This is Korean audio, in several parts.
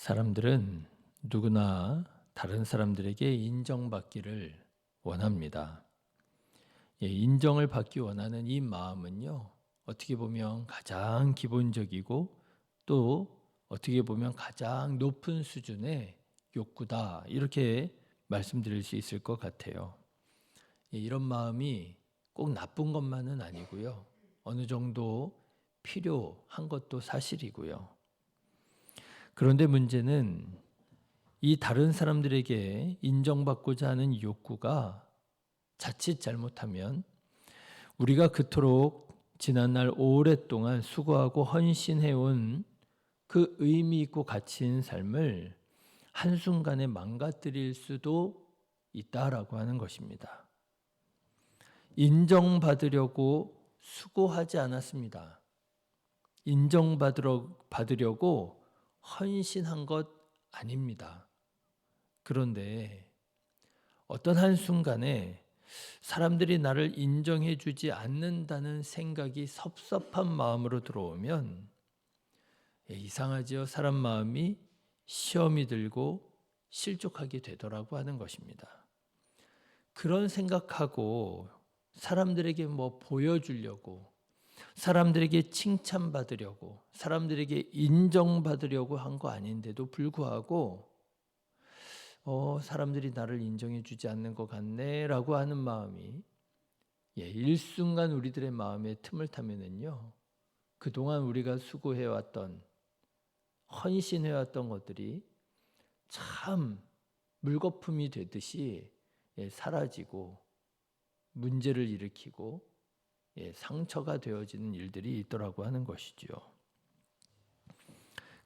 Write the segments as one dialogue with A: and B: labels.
A: 사람들은 누구나 다른 사람들에게 인정받기를 원합니다. 인정을 받기 원하는 이 마음은요, 어떻게 보면 가장 기본적이고 또 어떻게 보면 가장 높은 수준의 욕구다. 이렇게 말씀드릴 수 있을 것 같아요. 이런 마음이 꼭 나쁜 것만은 아니고요. 어느 정도 필요한 것도 사실이고요. 그런데 문제는 이 다른 사람들에게 인정받고자 하는 욕구가 자칫 잘못하면 우리가 그토록 지난날 오랫동안 수고하고 헌신해온 그 의미 있고 가치 있는 삶을 한순간에 망가뜨릴 수도 있다라고 하는 것입니다. 인정받으려고 수고하지 않았습니다. 인정받으려고 헌신한 것 아닙니다. 그런데 어떤 한순간에 사람들이 나를 인정해 주지 않는다는 생각이 섭섭한 마음으로 들어오면 이상하지요. 사람 마음이 시험이 들고 실족하게 되더라고 하는 것입니다. 그런 생각하고 사람들에게 뭐 보여주려고, 사람들에게 칭찬받으려고, 사람들에게 인정받으려고 한 거 아닌데도 불구하고 사람들이 나를 인정해 주지 않는 것 같네 라고 하는 마음이 일순간 우리들의 마음에 틈을 타면은요, 그동안 우리가 수고해왔던, 헌신해왔던 것들이 참 물거품이 되듯이 사라지고 문제를 일으키고 상처가 되어지는 일들이 있더라고 하는 것이죠.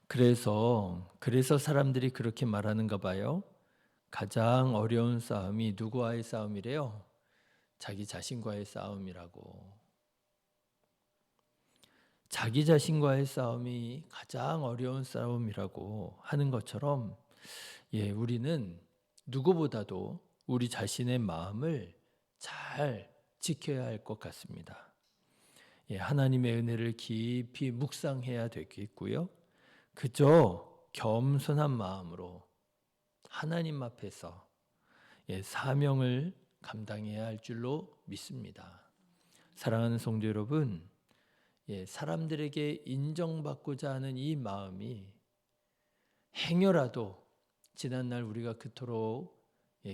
A: 그래서 사람들이 그렇게 말하는가 봐요. 가장 어려운 싸움이 누구와의 싸움이래요? 자기 자신과의 싸움이라고. 자기 자신과의 싸움이 가장 어려운 싸움이라고 하는 것처럼 우리는 누구보다도 우리 자신의 마음을 잘 지켜야 할 것 같습니다. 하나님의 은혜를 깊이 묵상해야 되겠고요. 그저 겸손한 마음으로 하나님 앞에서 사명을 감당해야 할 줄로 믿습니다. 사랑하는 성도 여러분, 사람들에게 인정받고자 하는 이 마음이 행여라도 지난날 우리가 그토록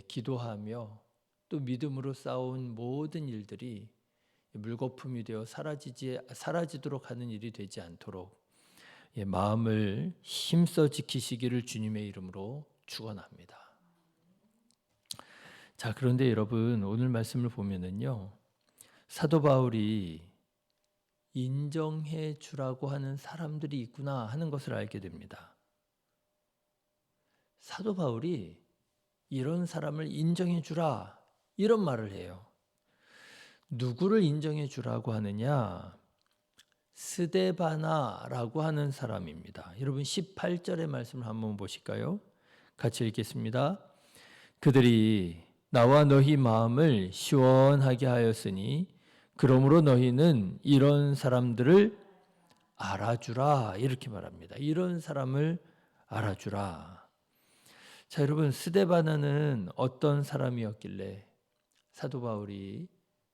A: 기도하며 또 믿음으로 쌓아온 모든 일들이 물거품이 되어 사라지도록 하는 일이 되지 않도록 마음을 힘써 지키시기를 주님의 이름으로 축원합니다. 자, 그런데 여러분, 오늘 말씀을 보면은요, 사도 바울이 인정해 주라고 하는 사람들이 있구나 하는 것을 알게 됩니다. 사도 바울이 이런 사람을 인정해 주라 이런 말을 해요. 누구를 인정해 주라고 하느냐? 스데바나라고 하는 사람입니다. 여러분 18절의 말씀을 한번 보실까요? 같이 읽겠습니다. 그들이 나와 너희 마음을 시원하게 하였으니 그러므로 너희는 이런 사람들을 알아주라 이렇게 말합니다. 이런 사람을 알아주라. 자, 여러분 스데바나는 어떤 사람이었길래 사도 바울이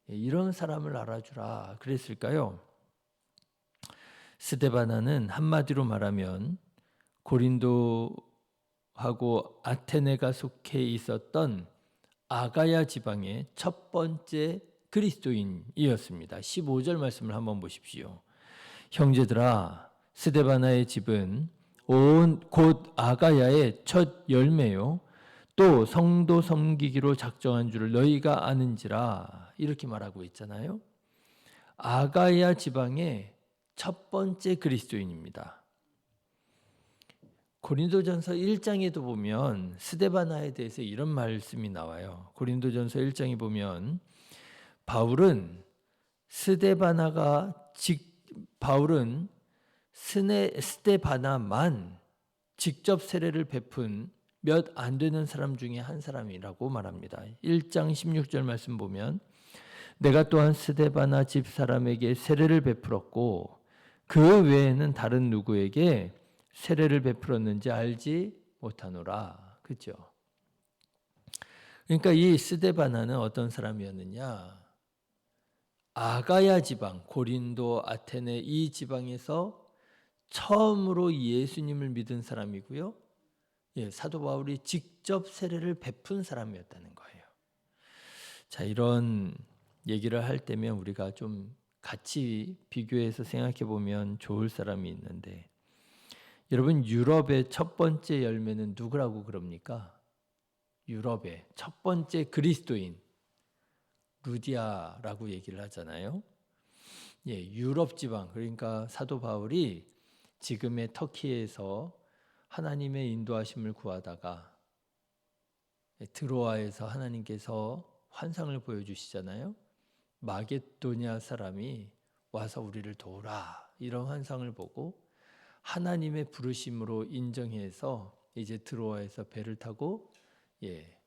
A: 이런 사람을 알아주라 그랬을까요? 스데바나는 한마디로 말하면 고린도하고 아테네가 속해 있었던 아가야 지방의 첫 번째 그리스도인이었습니다. 15절 말씀을 한번 보십시오. 형제들아, 스데바나의 집은 곧 아가야의 첫 열매요 또 성도 섬기기로 작정한 줄을 너희가 아는지라 이렇게 말하고 있잖아요. 아가야 지방의 첫 번째 그리스도인입니다. 고린도전서 1장에도 보면 스데바나에 대해서 이런 말씀이 나와요. 고린도전서 1장에 보면 바울은 스데바나만 직접 세례를 베푼 몇 안 되는 사람 중에 한 사람이라고 말합니다. 1장 16절 말씀 보면 내가 또한 스데바나 집 사람에게 세례를 베풀었고 그 외에는 다른 누구에게 세례를 베풀었는지 알지 못하노라. 그죠? 그러니까 이 스데바나는 어떤 사람이었느냐? 아가야 지방, 고린도, 아테네 이 지방에서 처음으로 예수님을 믿은 사람이고요. 사도 바울이 직접 세례를 베푼 사람이었다는 거예요. 자, 이런 얘기를 할 때면 우리가 좀 같이 비교해서 생각해 보면 좋을 사람이 있는데, 여러분 유럽의 첫 번째 열매는 누구라고 그럽니까? 유럽의 첫 번째 그리스도인 루디아라고 얘기를 하잖아요. 유럽 지방, 그러니까 사도 바울이 지금의 터키에서 하나님의 인도하심을 구하다가 드로아에서 하나님께서 환상을 보여주시잖아요. 마게도냐 사람이 와서 우리를 도우라, 이런 환상을 보고 하나님의 부르심으로 인정해서 이제 드로아에서 배를 타고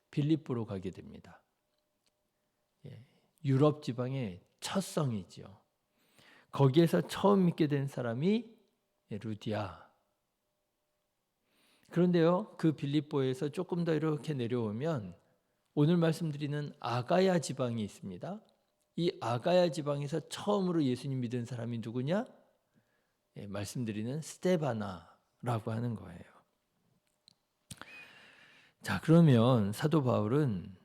A: 빌립보로 가게 됩니다. 유럽 지방의 첫 성이죠. 거기에서 처음 믿게 된 사람이 루디아. 그런데요, 그 빌립보에서 조금 더 이렇게 내려오면 오늘 말씀드리는 아가야 지방이 있습니다. 이 아가야 지방에서 처음으로 예수님 믿은 사람이 누구냐? 말씀드리는 스데바나라고 하는 거예요. 자, 그러면 사도 바울은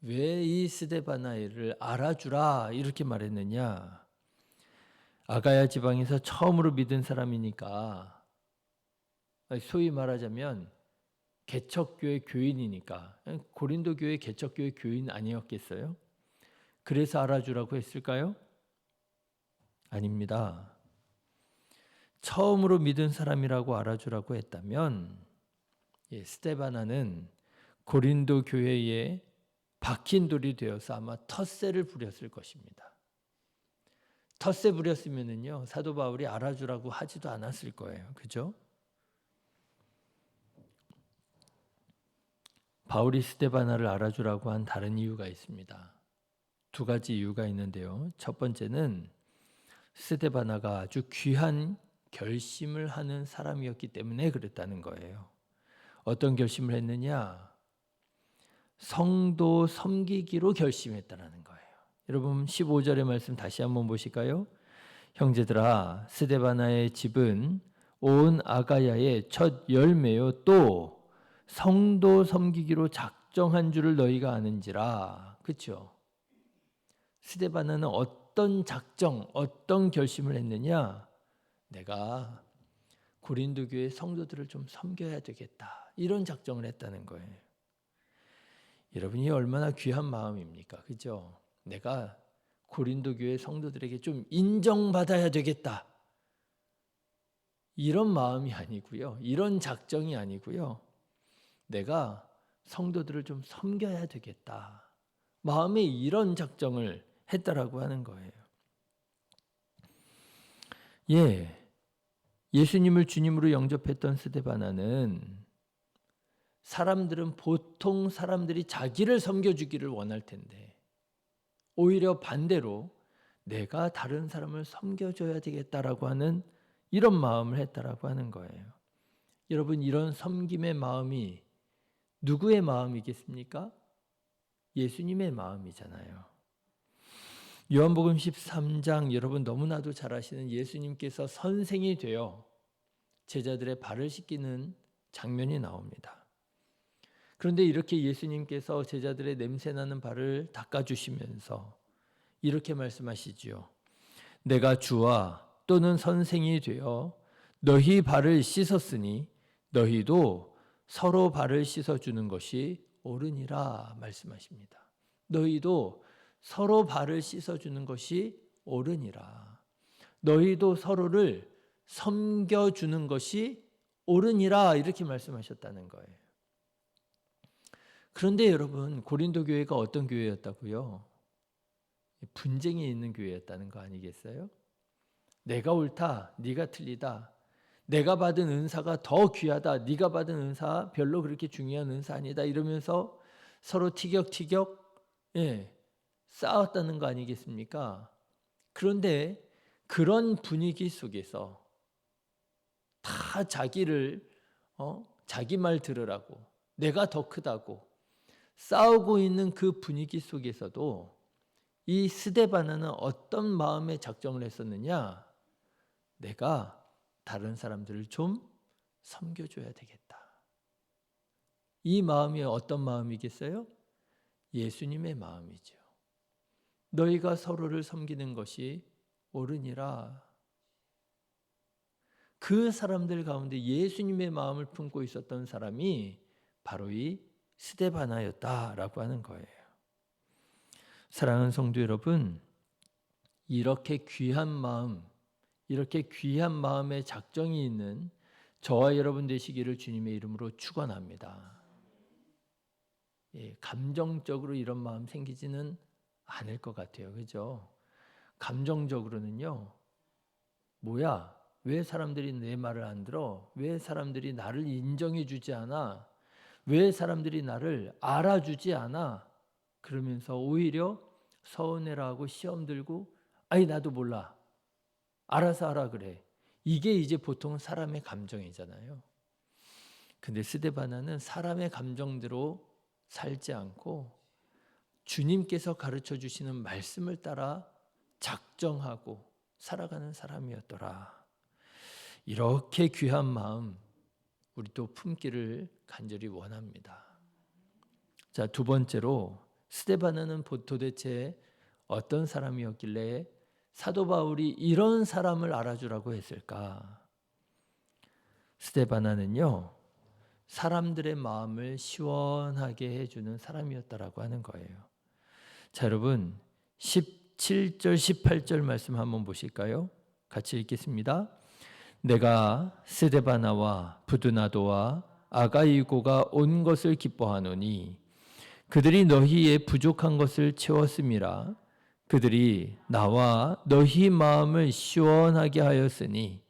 A: 왜 이 스데바나를 알아주라 이렇게 말했느냐? 아가야 지방에서 처음으로 믿은 사람이니까, 소위 말하자면 개척교회 교인이니까, 고린도 교회 개척교회 교인 아니었겠어요? 그래서 알아주라고 했을까요? 아닙니다. 처음으로 믿은 사람이라고 알아주라고 했다면 스데바나는 고린도 교회에 박힌 돌이 되어서 아마 텃세를 부렸을 것입니다. 텃세 부렸으면은요, 사도 바울이 알아주라고 하지도 않았을 거예요. 그죠? 바울이 스데바나를 알아주라고 한 다른 이유가 있습니다. 두 가지 이유가 있는데요. 첫 번째는 스데바나가 아주 귀한 결심을 하는 사람이었기 때문에 그랬다는 거예요. 어떤 결심을 했느냐? 성도 섬기기로 결심했다는 거예요. 여러분 15절의 말씀 다시 한번 보실까요? 형제들아, 스데바나의 집은 온 아가야의 첫 열매요 또 성도 섬기기로 작정한 줄을 너희가 아는지라. 그렇죠? 스데바나는 어떤 작정, 어떤 결심을 했느냐? 내가 고린도 교회 성도들을 좀 섬겨야 되겠다, 이런 작정을 했다는 거예요. 여러분이 얼마나 귀한 마음입니까? 그죠? 내가 고린도 교회 성도들에게 좀 인정받아야 되겠다, 이런 마음이 아니고요. 이런 작정이 아니고요. 내가 성도들을 좀 섬겨야 되겠다, 마음에 이런 작정을 했다라고 하는 거예요. 예수님을 주님으로 영접했던 스데바나는, 사람들은 보통 사람들이 자기를 섬겨주기를 원할 텐데 오히려 반대로 내가 다른 사람을 섬겨줘야 되겠다라고 하는 이런 마음을 했다라고 하는 거예요. 여러분, 이런 섬김의 마음이 누구의 마음이겠습니까? 예수님의 마음이잖아요. 요한복음 13장, 여러분 너무나도 잘 아시는 예수님께서 선생이 되어 제자들의 발을 씻기는 장면이 나옵니다. 그런데 이렇게 예수님께서 제자들의 냄새나는 발을 닦아주시면서 이렇게 말씀하시지요. 내가 주와 또는 선생이 되어 너희 발을 씻었으니 너희도 서로 발을 씻어주는 것이 옳으니라 말씀하십니다. 너희도 서로 발을 씻어주는 것이 옳으니라. 너희도 서로를 섬겨주는 것이 옳으니라, 이렇게 말씀하셨다는 거예요. 그런데 여러분, 고린도 교회가 어떤 교회였다고요? 분쟁이 있는 교회였다는 거 아니겠어요? 내가 옳다, 네가 틀리다. 내가 받은 은사가 더 귀하다, 네가 받은 은사 별로 그렇게 중요한 은사 아니다, 이러면서 서로 티격태격 싸웠다는 거 아니겠습니까? 그런데 그런 분위기 속에서 다 자기를 자기 말 들으라고, 내가 더 크다고 싸우고 있는 그 분위기 속에서도 이 스데바나는 어떤 마음에 작정을 했었느냐? 내가 다른 사람들을 좀 섬겨줘야 되겠다. 이 마음이 어떤 마음이겠어요? 예수님의 마음이죠. 너희가 서로를 섬기는 것이 옳으니라. 그 사람들 가운데 예수님의 마음을 품고 있었던 사람이 바로 이 스데바나였다라고 하는 거예요. 사랑하는 성도 여러분, 이렇게 귀한 마음, 이렇게 귀한 마음의 작정이 있는 저와 여러분 되시기를 주님의 이름으로 축원합니다. 감정적으로 이런 마음 생기지는 않을 것 같아요. 그죠? 감정적으로는요, 뭐야? 왜 사람들이 내 말을 안 들어? 왜 사람들이 나를 인정해 주지 않아? 왜 사람들이 나를 알아주지 않아? 그러면서 오히려 서운해라 하고 시험 들고, 아니 나도 몰라, 알아서 하라 그래. 이게 이제 보통 사람의 감정이잖아요. 근데 스데바나는 사람의 감정대로 살지 않고 주님께서 가르쳐 주시는 말씀을 따라 작정하고 살아가는 사람이었더라. 이렇게 귀한 마음 우리도 품기를 간절히 원합니다. 자, 두 번째로 스데바나는 도대체 어떤 사람이었길래 사도 바울이 이런 사람을 알아주라고 했을까? 스데바나는요, 사람들의 마음을 시원하게 해주는 사람이었다라고 하는 거예요. 자, 여러분 17절 18절 말씀 한번 보실까요? 같이 읽겠습니다. 내가 스데바나와 부드나도와 아가이고가 온 것을 기뻐하노니 그들이 너희의 부족한 것을 채웠음이라. 그들이 나와 너희 마음을 시원하게 하였으니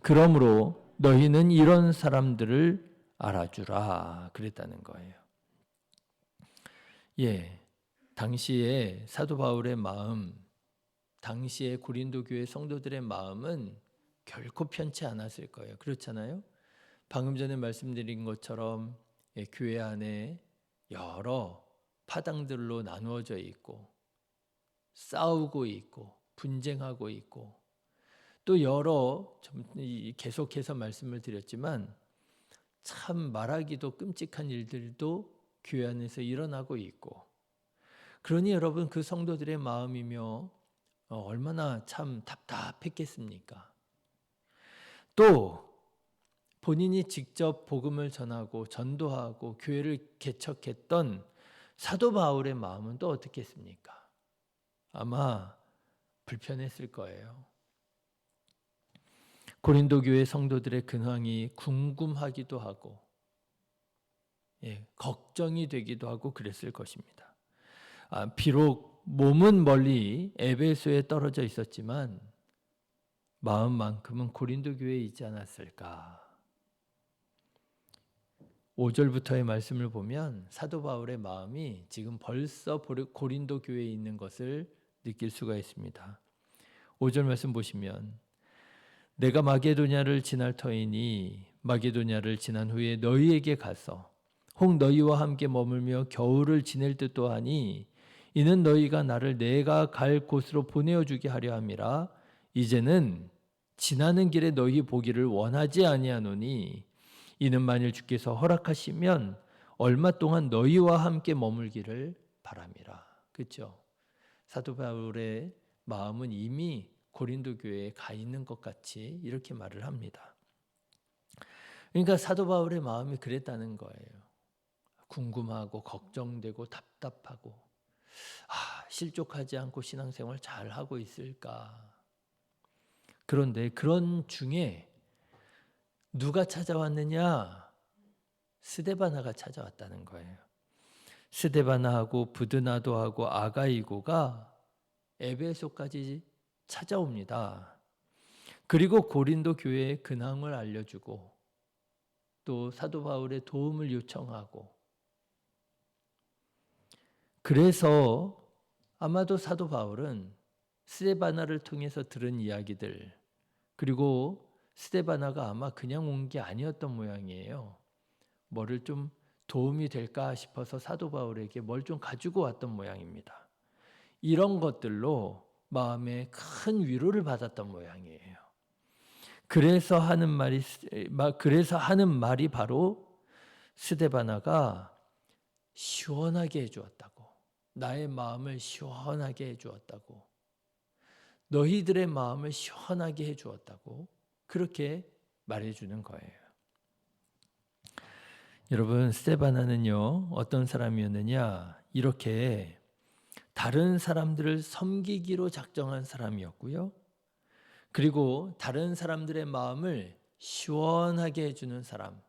A: 그러므로 너희는 이런 사람들을 알아주라 그랬다는 거예요. 당시에 사도 바울의 마음, 당시에 고린도 교회 성도들의 마음은 결코 편치 않았을 거예요. 그렇잖아요? 방금 전에 말씀드린 것처럼 교회 안에 여러 파당들로 나누어져 있고 싸우고 있고 분쟁하고 있고 또 여러 계속해서 말씀을 드렸지만 참 말하기도 끔찍한 일들도 교회 안에서 일어나고 있고, 그러니 여러분 그 성도들의 마음이며 얼마나 참 답답했겠습니까? 또 본인이 직접 복음을 전하고 전도하고 교회를 개척했던 사도 바울의 마음은 또 어떻겠습니까? 아마 불편했을 거예요. 고린도 교회 성도들의 근황이 궁금하기도 하고 걱정이 되기도 하고 그랬을 것입니다. 비록 몸은 멀리 에베소에 떨어져 있었지만 마음만큼은 고린도 교회에 있지 않았을까. 5절부터의 말씀을 보면 사도 바울의 마음이 지금 벌써 고린도 교회에 있는 것을 느낄 수가 있습니다. 5절 말씀 보시면 내가 마게도냐를 지날 터이니 마게도냐를 지난 후에 너희에게 가서 혹 너희와 함께 머물며 겨울을 지낼 듯도 하니 이는 너희가 나를 내가 갈 곳으로 보내어 주게 하려 함이라. 이제는 지나는 길에 너희 보기를 원하지 아니하노니 이는 만일 주께서 허락하시면 얼마 동안 너희와 함께 머물기를 바람이라. 그렇죠? 사도 바울의 마음은 이미 고린도 교회에 가 있는 것 같이 이렇게 말을 합니다. 그러니까 사도 바울의 마음이 그랬다는 거예요. 궁금하고 걱정되고 답답하고 실족하지 않고 신앙생활 잘 하고 있을까? 그런데 그런 중에 누가 찾아왔느냐? 스데바나가 찾아왔다는 거예요. 스데바나하고 부드나도하고 아가이고가 에베소까지 찾아옵니다. 그리고 고린도 교회의 근황을 알려주고 또 사도 바울의 도움을 요청하고, 그래서 아마도 사도 바울은 스데바나를 통해서 들은 이야기들 그리고 스데바나가 아마 그냥 온 게 아니었던 모양이에요. 뭐를 좀 도움이 될까 싶어서 사도 바울에게 뭘 좀 가지고 왔던 모양입니다. 이런 것들로 마음에 큰 위로를 받았던 모양이에요. 그래서 하는 말이 바로 스데바나가 시원하게 해주었다고, 나의 마음을 시원하게 해주었다고, 너희들의 마음을 시원하게 해주었다고 그렇게 말해주는 거예요. 여러분, 스데바나는요 어떤 사람이었느냐, 이렇게 다른 사람들을 섬기기로 작정한 사람이었고요, 그리고 다른 사람들의 마음을 시원하게 해주는 사람,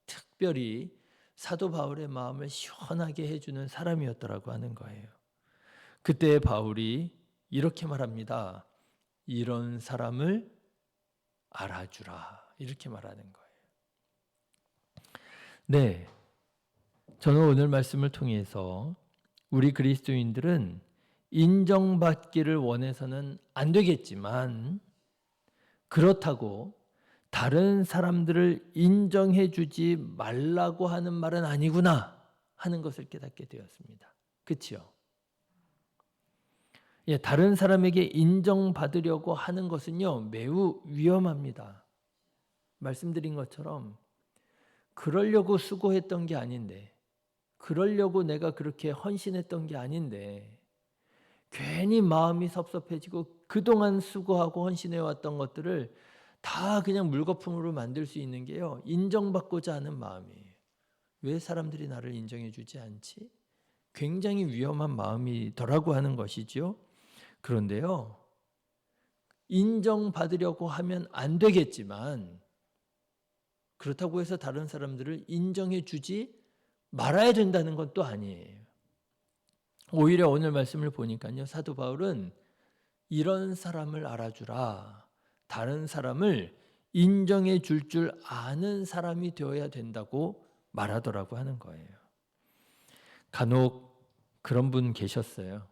A: 특별히 사도 바울의 마음을 시원하게 해주는 사람이었더라고 하는 거예요. 그때 바울이 이렇게 말합니다. 이런 사람을 알아주라, 이렇게 말하는 거예요. 네, 저는 오늘 말씀을 통해서 우리 그리스도인들은 인정받기를 원해서는 안 되겠지만, 그렇다고 다른 사람들을 인정해 주지 말라고 하는 말은 아니구나 하는 것을 깨닫게 되었습니다. 그렇죠? 예, 다른 사람에게 인정받으려고 하는 것은요 매우 위험합니다. 말씀드린 것처럼 그러려고 수고했던 게 아닌데, 그러려고 내가 그렇게 헌신했던 게 아닌데, 괜히 마음이 섭섭해지고 그동안 수고하고 헌신해왔던 것들을 다 그냥 물거품으로 만들 수 있는 게요, 인정받고자 하는 마음이에요. 왜 사람들이 나를 인정해 주지 않지? 굉장히 위험한 마음이더라고 하는 것이죠. 그런데요, 인정받으려고 하면 안 되겠지만, 그렇다고 해서 다른 사람들을 인정해 주지 말아야 된다는 건 또 아니에요. 오히려 오늘 말씀을 보니까요, 사도 바울은 이런 사람을 알아주라, 다른 사람을 인정해 줄 아는 사람이 되어야 된다고 말하더라고 하는 거예요. 간혹 그런 분 계셨어요.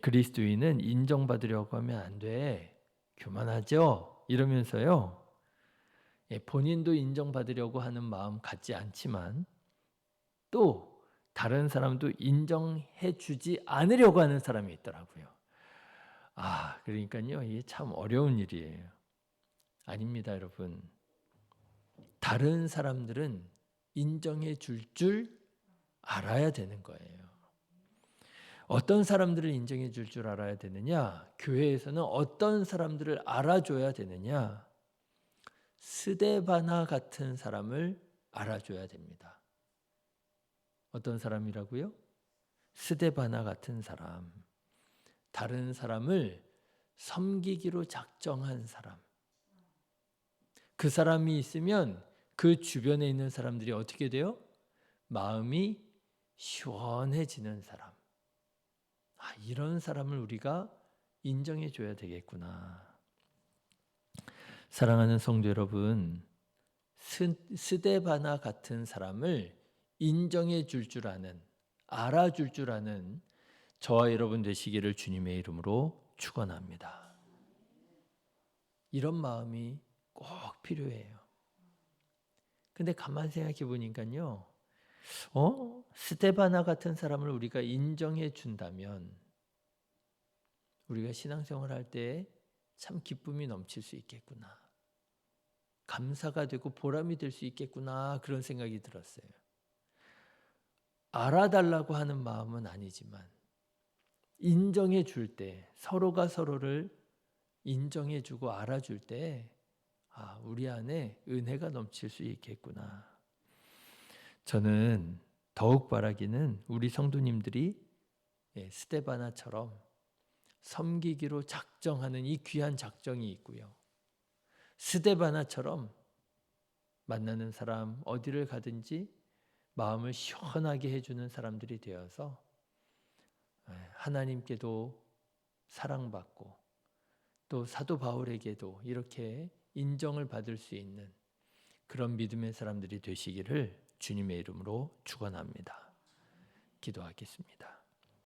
A: 그리스도인은 인정받으려고 하면 안 돼, 교만하죠? 이러면서요, 본인도 인정받으려고 하는 마음 갖지 않지만 또 다른 사람도 인정해 주지 않으려고 하는 사람이 있더라고요. 그러니까요, 이게 참 어려운 일이에요. 아닙니다, 여러분. 다른 사람들은 인정해 줄 알아야 되는 거예요. 어떤 사람들을 인정해 줄 알아야 되느냐? 교회에서는 어떤 사람들을 알아줘야 되느냐? 스데바나 같은 사람을 알아줘야 됩니다. 어떤 사람이라고요? 스데바나 같은 사람. 다른 사람을 섬기기로 작정한 사람. 그 사람이 있으면 그 주변에 있는 사람들이 어떻게 돼요? 마음이 시원해지는 사람. 이런 사람을 우리가 인정해 줘야 되겠구나. 사랑하는 성도 여러분, 스데바나 같은 사람을 인정해 줄 아는, 알아줄 줄 아는 저와 여러분 되시기를 주님의 이름으로 축원합니다. 이런 마음이 꼭 필요해요. 근데 가만 생각해 보니까요, 스데바나 같은 사람을 우리가 인정해 준다면 우리가 신앙생활 할 때 참 기쁨이 넘칠 수 있겠구나, 감사가 되고 보람이 될 수 있겠구나, 그런 생각이 들었어요. 알아달라고 하는 마음은 아니지만 인정해 줄 때, 서로가 서로를 인정해 주고 알아줄 때 우리 안에 은혜가 넘칠 수 있겠구나. 저는 더욱 바라기는 우리 성도님들이 스데바나처럼 섬기기로 작정하는 이 귀한 작정이 있고요, 스데바나처럼 만나는 사람 어디를 가든지 마음을 시원하게 해주는 사람들이 되어서 하나님께도 사랑받고 또 사도 바울에게도 이렇게 인정을 받을 수 있는 그런 믿음의 사람들이 되시기를 주님의 이름으로 축원합니다. 기도하겠습니다.